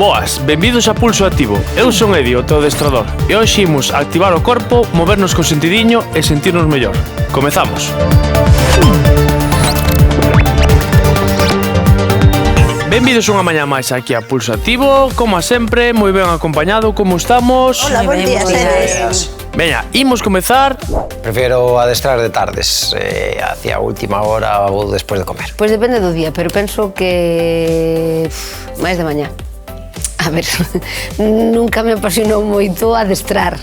Boas, benvidos a Pulso Activo. Eu son Edi, o teu adestrador, e hoxe imos activar o corpo, movernos con sentidiño e sentirnos mellor. Comezamos. Benvidos unha mañá máis aquí a Pulso Activo, como a sempre, moi ben acompañado, como estamos? Hola, buen día, Edes. Veña, imos comezar. Prefiero adestrar de tardes, hacia a última hora ou despois de comer. Pois depende do día, pero penso que máis de mañá. A ver, nunca me apasionou moito adestrar,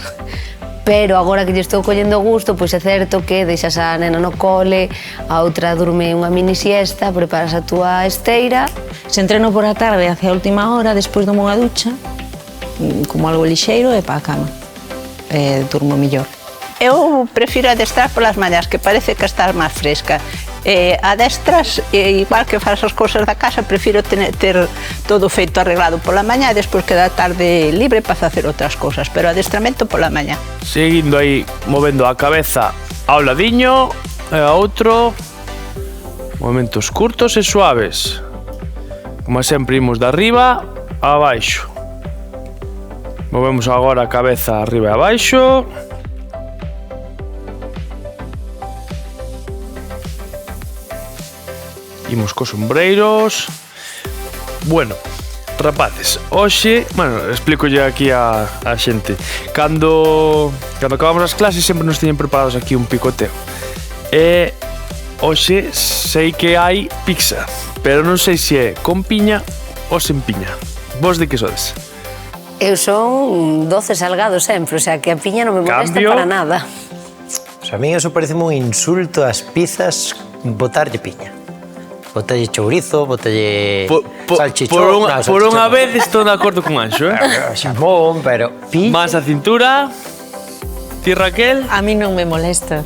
pero agora que lle estou collendo gusto, pois é certo que deixas a nena no cole, a outra durme unha mini siesta, preparas a túa esteira. Se entreno por a tarde hacia a última hora, despois dou unha ducha, como algo lixeiro e pa a cama. Durmo mellor. Eu prefiro adestrar polas mañás, que parece que estás máis fresca. Adestras, igual que faz as cousas da casa, prefiro ter todo feito arreglado pola mañá e despois queda a tarde libre para facer outras cousas, pero adestramento pola mañá. Seguindo aí, movendo a cabeza ao ladiño e a outro. Movementos curtos e suaves. Como sempre, imos de arriba a abaixo. Movemos agora a cabeza arriba e abaixo. Imos cos sombreiros. Bueno, rapaces, hoxe, explícolle aquí a xente. Cando acabamos as clases sempre nos teñen preparados aquí un picoteo. E hoxe sei que hai pizza, pero non sei se é con piña ou sen piña. Vos de que sodes? Eu son doce salgado sempre, o sea que a piña non me molesta para nada. A mí eso parece un insulto ás pizzas botarlle piña. Botalle chourizo, botalle salchichón. Por unha vez estou de acordo con Anxo, Xamón, pero piña. Más a cintura. Ti, Raquel? A mí non me molesta.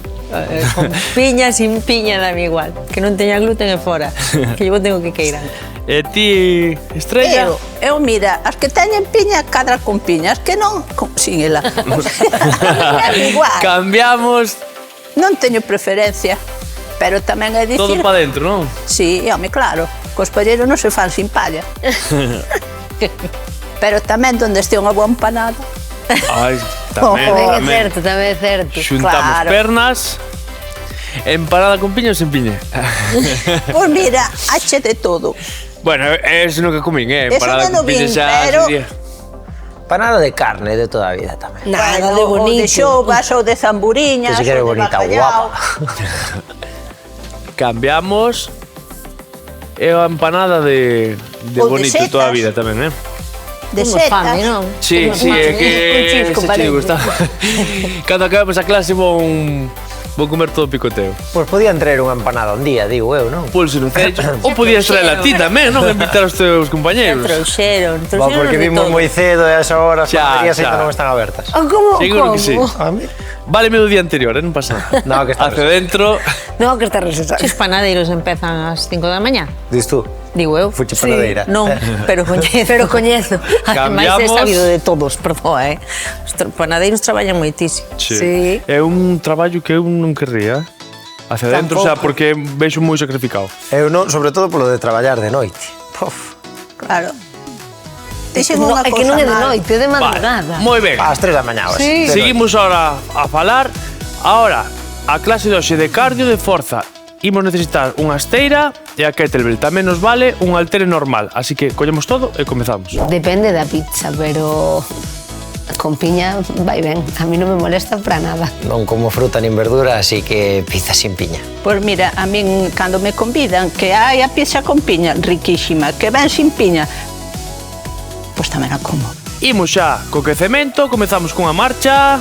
Con piña, sin piña, dame igual. Que non teña gluten e fora. Que eu tengo que queirar. E ti, Estrella? Eu mira, as que teñen piña, cadra con piña, as que non, sin ela. Igual. Cambiamos. Non teño preferencia. Pero tamén é dicir... Todo para dentro, non? Sí, home, claro. Cos palleiros non se fan sin palla. Pero tamén donde este unha boa empanada. Ai, tamén Tamén é certo. Xuntamos pernas. Empanada con piña ou sen piña? Pois mira, hache de todo. Bueno, eso no que comín, empanada con piña xa pero... sería... Empanada de carne de toda a vida tamén. Nada de bonito. Ou de xovas, ou de zamburiñas, Que se quere ou de bonita, bacallao. guapa. Cambiamos. É a empanada de Ou de bonito toda a setas. vida tamén, De Como setas. fame, non? Sí, Como sí, fame. é que Un chisco ese parece. chico está. Cando acabemos a clase vou comer todo picoteo. Pois podían traer unha empanada un día, digo eu, non? Pulso no cecho. Ou podías traer a ti tamén, non? Invitar aos teus compañeros. Trouxeron Porque de vimos todo. moi cedo e a esa hora as Xa, panaderías xa. ainda non están abertas. Como? Seguro que sí. A mí? Váleme do día anterior, non pasa nada. No, que está Hacia dentro. Non, que está resesado. Os panadeiros empezan ás 5 da mañá. Dis tú, Digo eu. fuche panadeira. Non, pero coñezo. Pero coñezo. Ademais, é Cambiamos. sabido de todos, perdoa, Os panadeiros traballan moitísimo. Sí. É un traballo que eu non querría. Hacia dentro, xa, porque vexo moi sacrificado. Eu non, sobre todo polo de traballar de noite. Puf, Claro. Dixen No, unha é que cousa non é de mal. noite, é de madrugada. Moi ben. ás 3 da mañá, Sí. Seguimos ahora a falar. Ahora, a clase de hoxe de cardio de forza. Imos necesitar unha esteira e a kettlebell. Tamén nos vale un haltere normal. Así que collemos todo e comezamos. Depende da pizza, pero con piña vai ben. A mí non me molesta para nada. Non como fruta nin verdura, así que pizza sin piña. Pois mira, a min cando me convidan que hai a pizza con piña riquísima, que ven sin piña, pois tamén a como. Imos xa co quecemento, comezamos cunha marcha.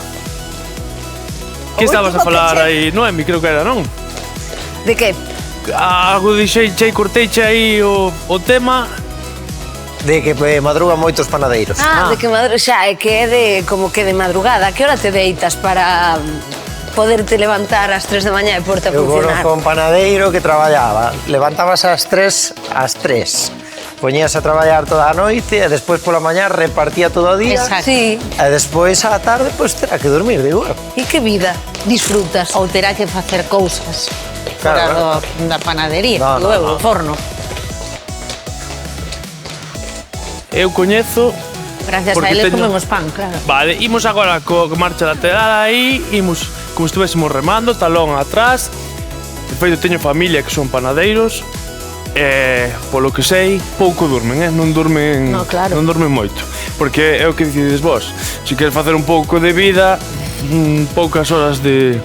Que O estabas a último que falar che- aí, Noemi, creo que era, non? De que? Algo dixeiche, corteiche aí o tema. De que madrugan moitos panadeiros. De que xa, é que é de como que de madrugada. A que hora te deitas para poderte levantar ás 3 de mañá e porte a Eu funcionar? conozco un panadeiro que traballaba. Levantabas ás 3 ás 3. Poñías a traballar toda a noite e despois pola mañá repartía todo o día. Exacto. Sí. E despois á tarde, pois terá que dormir, digo eu. E que vida disfrutas? Ou terá que facer cousas Claro, fora da panadería, No, digo no, eu, no. do forno. eu coñezo. Gracias a porque él teño- comemos pan, claro. Vale, imos agora co marcha lateral aí, imos como se estuvésemos remando, talón atrás. De feito, teño familia que son panadeiros. Polo que sei, pouco durmen, non durmen, No, claro. non durmen moito. Porque é o que decides vos. Se queres facer un pouco de vida, poucas horas de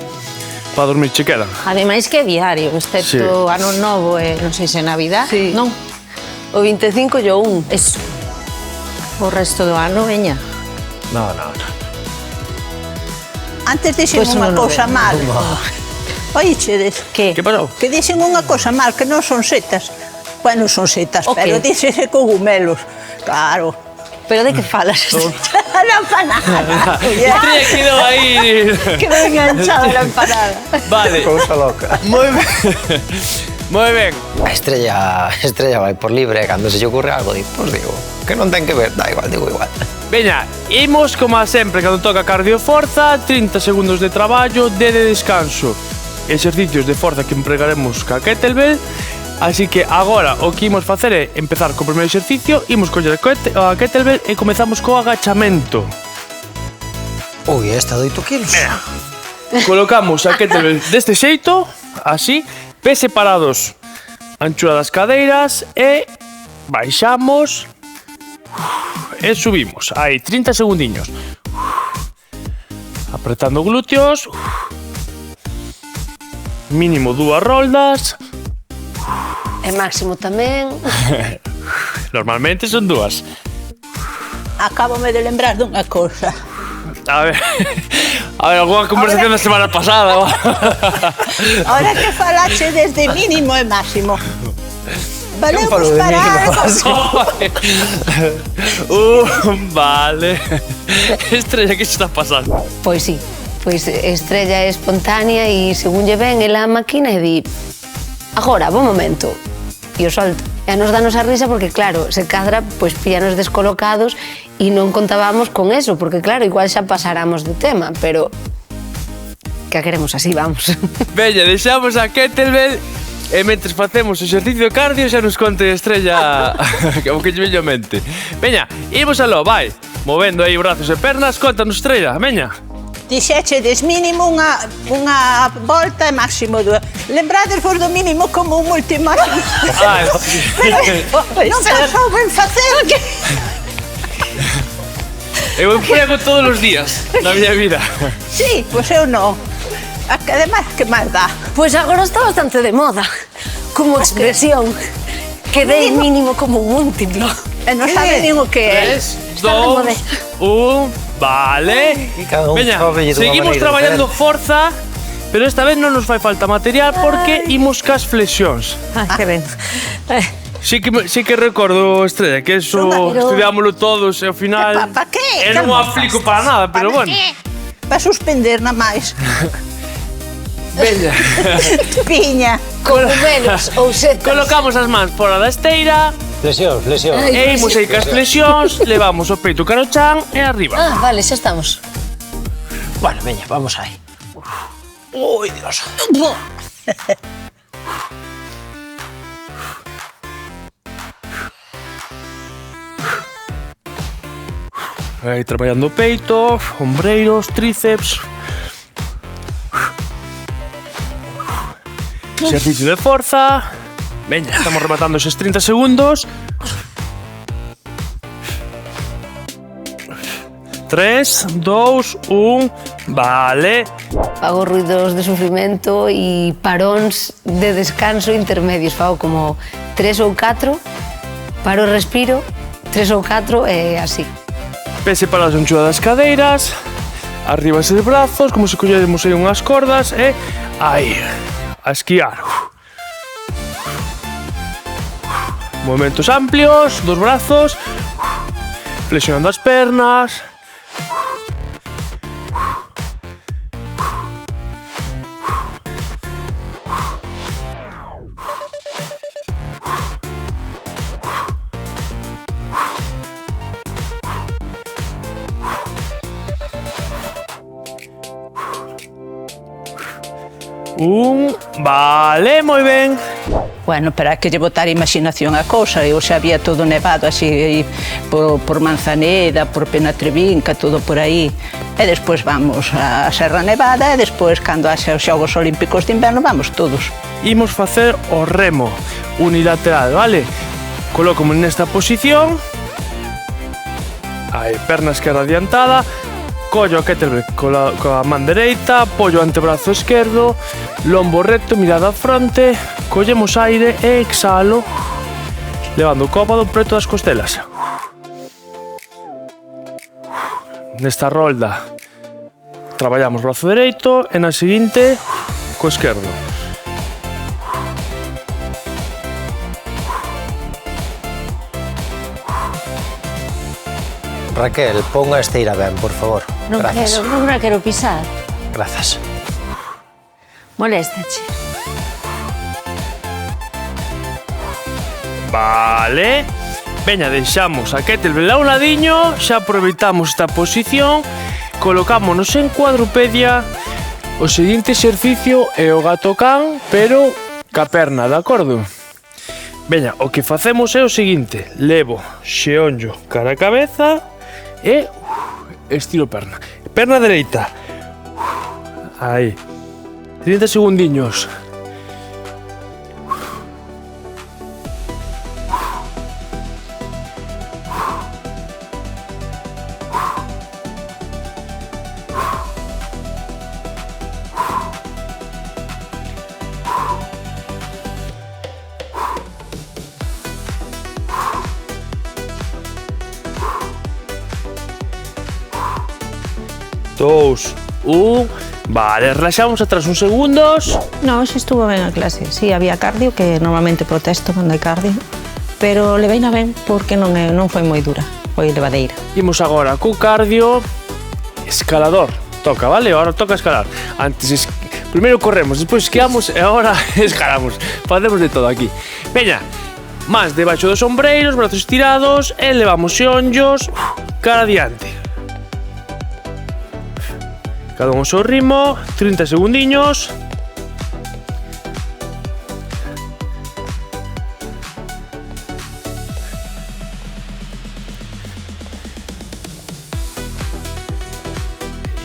para dormir che quedan. Ademais que é diario, excepto ano novo e non sei se Navidad, Sí. non? O 25 e o 1. Eso. O resto do ano, veña. No. Antes dixen Pois unha non o cousa veo. mal. Oíchedes? Que? Que pasou? Que dixen unha cousa mal, que non son setas. Bueno, son setas, O pero que? díxese cogumelos. Claro. Pero de que falas? Non pa nada. Estrella quedou aí. Quedou enganchada la empanada. Vale. Cousa loca. Moi ben. Moi ben. A Estrella vai por libre e cando se lle ocurre algo, pues digo, que non ten que ver, da igual, digo igual. Veña, imos como a sempre cando toca cardioforza, 30 segundos de traballo, de descanso. Exercicios de forza que empregaremos ca kettlebell. Así que agora o que imos facer é empezar co primeiro exercicio, imos coller a kettlebell e comezamos co agachamento. Ui, esta 8 kilos. Colocamos a kettlebell deste xeito, así, pés separados, anchura das cadeiras e baixamos e subimos. Aí, 30 segundiños. Apretando glúteos. Mínimo 2 roldas. E máximo tamén. Normalmente son 2. Acábome de lembrar dunha cousa. A ver, alguna conversación da semana pasada. Ahora que falache desde mínimo e máximo. Valeu falou de para mínimo, algo. Vale. Estrella, que se está pasando? Pois sí, pois Estrella é espontánea e según lle ven ela a máquina e di agora, bo momento, e o solta. E nos danos a risa porque, claro, se cadra, pois pillanos descolocados e non contábamos con eso, porque, claro, igual xa pasáramos do tema, pero que a queremos así, vamos. Veña, deixamos a kettlebell e mentres facemos o exercicio de cardio xa nos conte Estrella o que lle veño a mente. Veña, imos aló, vai. Movendo aí brazos e pernas, contanos Estrella, veña. Dixéchedes mínimo unha volta e máximo 2. Lembrades vos do mínimo como un último máximo. Non se souben facer. Eu emprego todos os días na miña vida. Sí, pois eu non. Ademais, que máis dá? Pois agora está bastante de moda, como expresión, que dé mínimo como múltiplo. E non sabe nin o que é. 3, 2, 1, vale. E cada un Veña, sabe dunha seguimos maneira traballando diferente. forza, pero esta vez non nos fai falta material porque imos cas flexións. Ai, que ben. Sí que recordo, Estrella, que eso Pero- estudiámoslo todos e ao final Pa que? eu non o aplico para nada, pero bueno. Para suspender na máis. Veña. Piña. Cogumelos ou setas. Colocamos as mans fora da esteira Flexión. e imos aí cas flexións, levamos o peito cara ao chan e arriba. Ah, vale, xa estamos. Bueno, veña, vamos aí. Ui, Dios. Aí traballando o peito, ombreiros, tríceps. Exercicio de forza. Veña, estamos rematando eses 30 segundos. 3, 2, 1, vale. Fago ruidos de sufrimento e paróns de descanso intermedios. Fago como 3 ou 4, paro, respiro, 3 ou 4 e así. Pés separados a anchura das cadeiras. Arriba eses brazos, como se colléramos aí unhas cordas e aí, a esquiar. Movementos amplios dos brazos. Flexionando as pernas. Vale, moi ben. Bueno, pero hai que lle botar imaginación a cousa. Eu xa había todo nevado así por Manzaneda, por Penatrevinca, todo por aí. E despois vamos a Serra Nevada e despois, cando haxa os Xogos Olímpicos de Inverno, vamos todos. Imos facer o remo unilateral, vale? Colócome nesta posición. Aí, perna esquerda adiantada. Collo a kettlebell coa man dereita, apoio o antebrazo esquerdo, lombo recto, mirada á fronte, collemos aire e exhalo, levando o cómodo preto das costelas. Nesta rolda traballamos o brazo dereito e na seguinte co esquerdo. Raquel, ponga a esteira ben, por favor. Non Grazas. quero pisar. Grazas. Moléstache. Vale. Veña, deixamos a kettlebell a un ladiño, xa aproveitamos esta posición, colocámonos en cuadrupedia. O seguinte exercicio é o gato can, pero ca perna, de acordo? Veña, o que facemos é o seguinte: levo xeonllo cara a cabeza e estiro perna. Perna dereita. Aí. 30 segundiños. Dous, vale, relaxamos atrás uns segundos. No, xa estuvo ben a clase. Sí, había cardio, que normalmente protesto cando hai cardio, pero leveina ben porque non foi moi dura, foi levadeira. Imos agora co cardio escalador. Toca, vale? Ahora toca escalar. Primeiro corremos, despois esquiamos e agora escalamos. Facemos de todo aquí. Veña, mans debaixo dos ombreiros, brazos estirados e levamos xeonllos cara adiante. Cada un ao seu ritmo, 30 segundiños.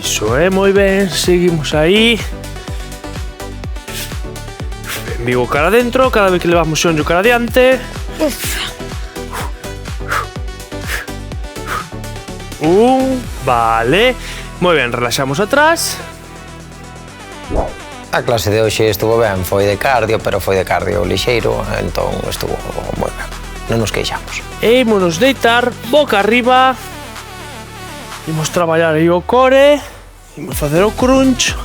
Iso é, moi ben, seguimos aí. Embigo cara adentro, cada vez que levamos xeonllo cara adiante. Vale. Moi ben, relaxamos atrás. A clase de hoxe estuvo ben, foi de cardio, pero foi de cardio lixeiro, entón estuvo moi ben. Non nos queixamos. E ímonos deitar boca arriba. Imos traballar aí o core. Imos facer o crunch.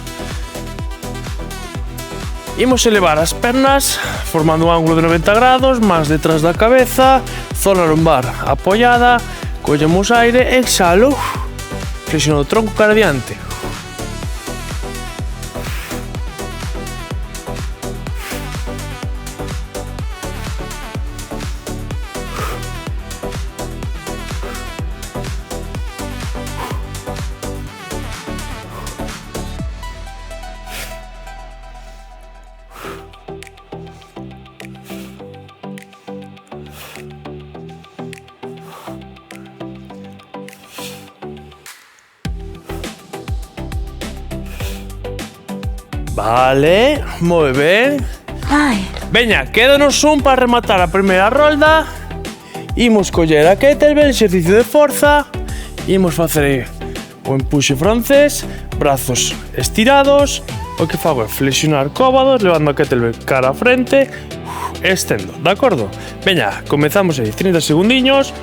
Imos elevar as pernas formando un ángulo de 90 grados, más detrás da cabeza, zona lumbar apoiada, collemos aire, exhalo. Flexionando o tronco cara adiante. Vale, moi ben. Veña, quédanos un para rematar a primeira rolda. Imos coller a kettlebell, exercicio de forza. Imos facer o empuxe francés, brazos estirados. O que fago é flexionar cóbados, levando a kettlebell cara a frente. Estendo, de acordo? Veña, comezamos aí, 30 segundiños.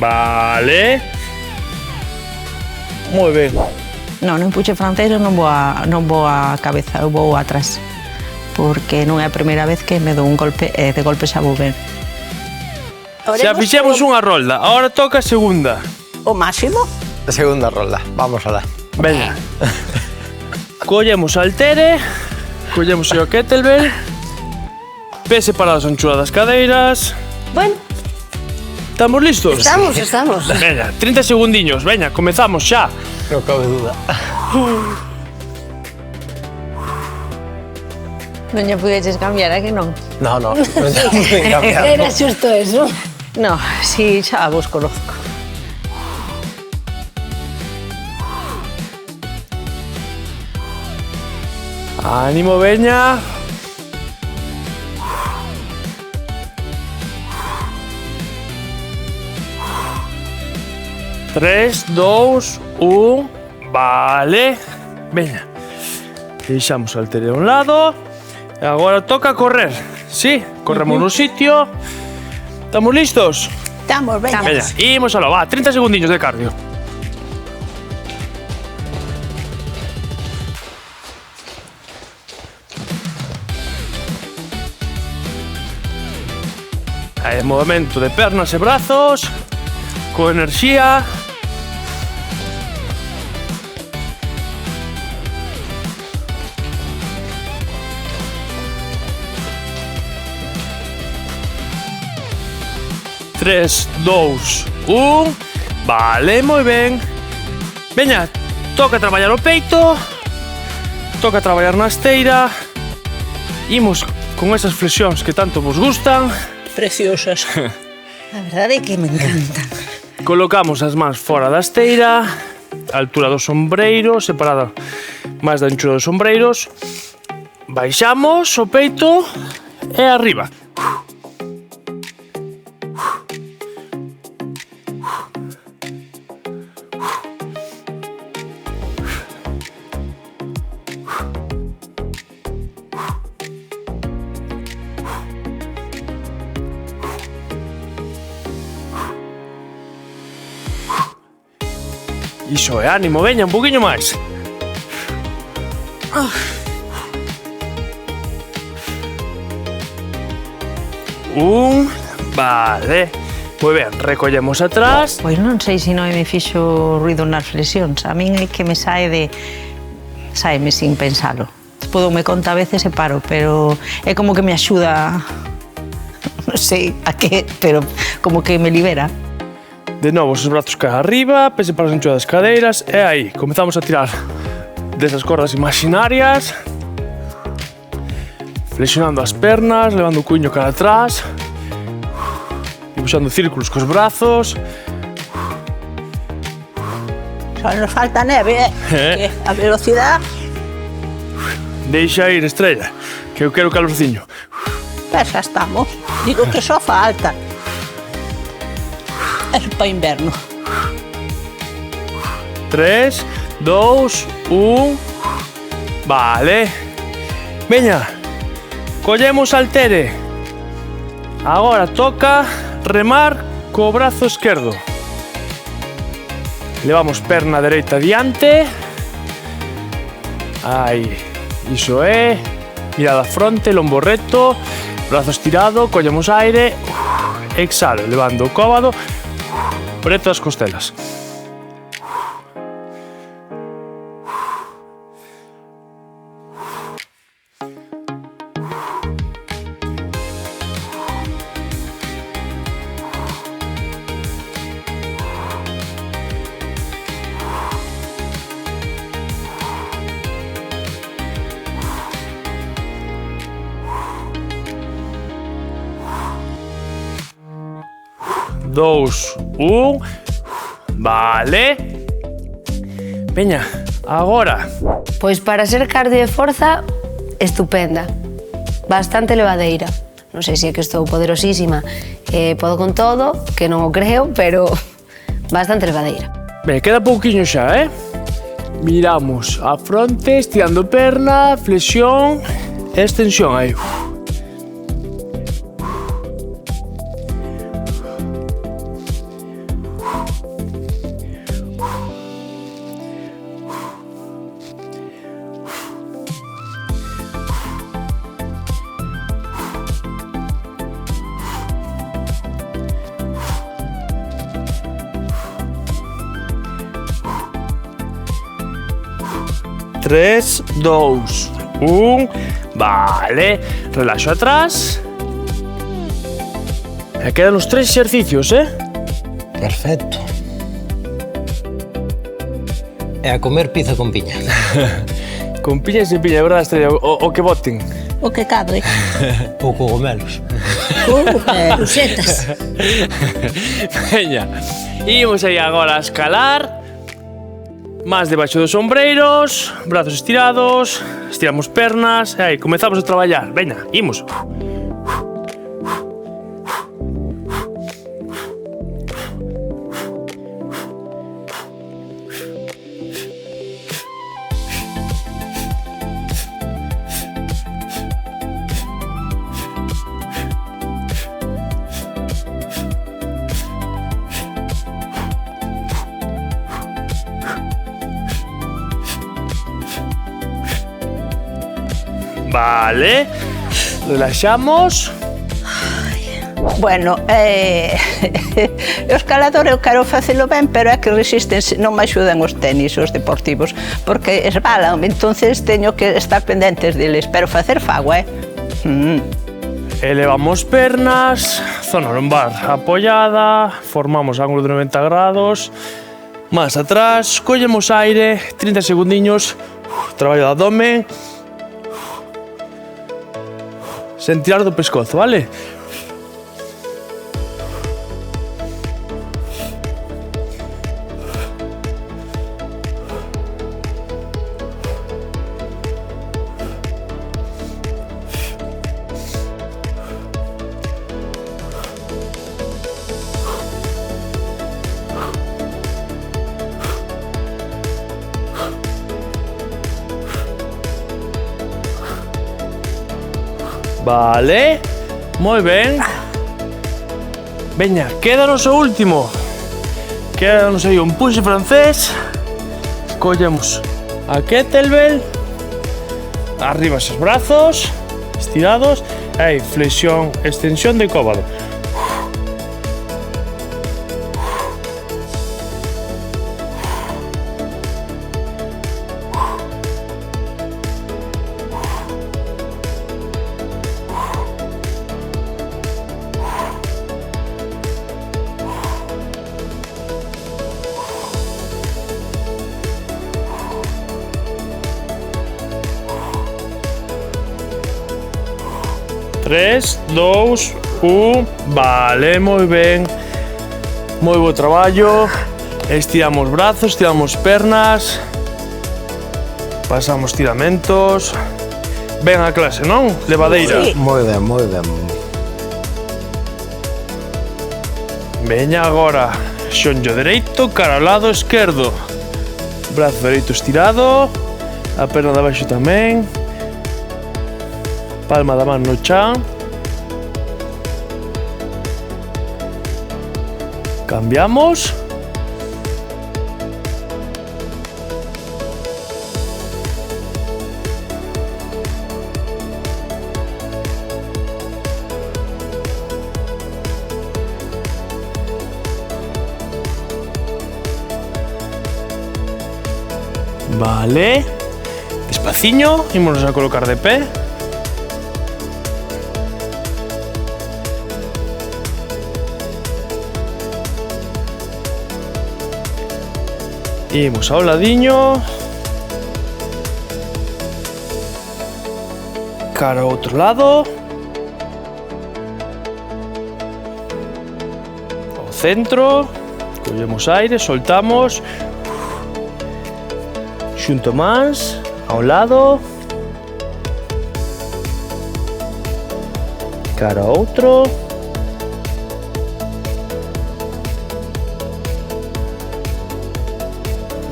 Vale. Moi ben. Non, no empuxe francés non vou a cabeza, eu vou atrás. Porque non é a primeira vez que me dou un golpe e de golpe xa vou ben. Xa fixemos unha rolda, ahora toca a segunda. O máximo. A segunda rolda, vamos alá. Veña. Collemos a haltere, collemos o kettlebell, pés separados a anchura das cadeiras. Bueno, Estamos listos? estamos. Veña, 30 segundiños, veña, comezamos xa. Non cabe duda. Non lle pudeches cambiar, a que non? No, non ten cambiar. Era xusto eso. No, si xa vos conozco. Ánimo, veña. Tres, dos, un. Vale. Veña. Deixamos o haltere a un lado. E agora toca correr. Sí, corremos no sitio. Estamos listos? Estamos, veña. Veña, imos aló, va, 30 segundiños de cardio. Aí, movimento de pernas e brazos, con enerxía. Tres, dous, un. Vale, moi ben. Veña, toca traballar o peito, toca traballar na esteira. Imos con esas flexións que tanto vos gustan. Preciosas. A verdade é que me encantan. Colocamos as mans fora da esteira, a altura dos sombreiros, separada máis da anchura dos sombreiros. Baixamos o peito e arriba. Iso é, ánimo, veña, un poquinho máis. Vale. Moi ben, recollemos atrás. Pois non sei se non me fixo ruido nas flexións. A min é que me saeme sin pensalo. Despois me conta a veces e paro, pero é como que me axuda, non sei a que, pero como que me libera. De novo, os brazos caen arriba, pese para as anchuras das cadeiras, e aí, comezamos a tirar desas cordas imaginarias, flexionando as pernas, levando o cuño cara atrás, dibuixando círculos cos brazos. Só nos falta neve, que a velocidade. Deixa ir, Estrella, que eu quero calorciño. Pero xa estamos. Digo que só falta. É para inverno. 3, 2, 1. Vale. Veña, collemos haltere. Agora toca remar co brazo esquerdo. Levamos perna dereita diante. Aí, iso é. Mirada a fronte, lombo recto, brazo estirado, collemos aire. Exhalo, levando o cóbado preto das costelas. Dous, un. Vale. Veña, agora. Pois para ser cardio de forza, estupenda. Bastante levadeira. Non sei se é que estou poderosísima, podo con todo, que non o creo, pero bastante levadeira. Ben, queda pouquiño xa, Miramos a fronte, estirando perna, flexión, extensión, aí. 3, 2, 1. Vale. Relaxo atrás. E quedan os 3 exercicios, Perfecto. E a comer pizza con piña. Con piña e sin piña, é verdade, Estrella? O que boten. O que cadre. Ou cogomelos. Crucetas. Veña, imos aí agora a escalar. Más debaixo dos sombreiros, brazos estirados, estiramos pernas, e aí, comezamos a traballar. Veña, imos. Vale, relaxamos. Bueno, o escalador eu quero facelo ben, pero é que resisten, non me axudan os tenis, os deportivos, porque esbalan, entonces teño que estar pendentes deles, pero facer fago, Elevamos pernas, zona lombar apoyada, formamos ángulo de 90 grados, más atrás, collemos aire, 30 segundiños, traballo de abdomen, sen tirar do pescozo, vale? Vale, moi ben. Veña, quédanos o último. Quédanos aí un puxe francés. Collemos a kettlebell. Arriba esos brazos estirados. Aí, flexión, extensión de cóbado. Tres, 2, 1. Vale, moi ben. Moi bo traballo. Estiramos brazos, estiramos pernas. Pasamos tiramentos. Ben a clase, non? Levadeira. Sí. Moi ben, moi ben. Veña agora. Xonllo dereito, cara ao lado esquerdo. Brazo dereito estirado. A perna de abaixo tamén. Palma da man no chan. Cambiamos. Vale. Despaciño, ímonos a colocar de pé. Imos ao ladiño. Cara ao outro lado. Ao centro. Collemos aire, soltamos. Xunto máis. Ao lado. Cara ao outro.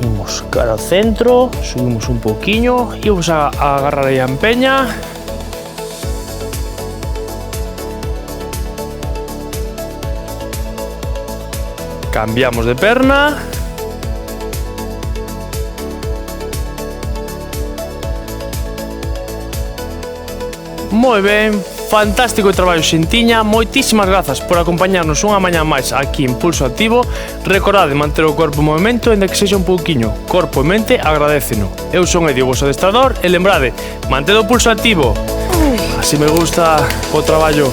Imos cara ao centro, subimos un poquinho e vamos a agarrar aí a empeña. Cambiamos de perna. Moi ben. fantástico traballo xentiña, moitísimas grazas por acompañarnos unha mañá máis aquí en Pulso Activo. Recordade manter o corpo en movimento, ainda que sexa un pouquiño. Corpo e mente agradéceno. Eu son Edio, vos adestrador, e lembrade, mantedo o pulso activo. Así me gusta o traballo.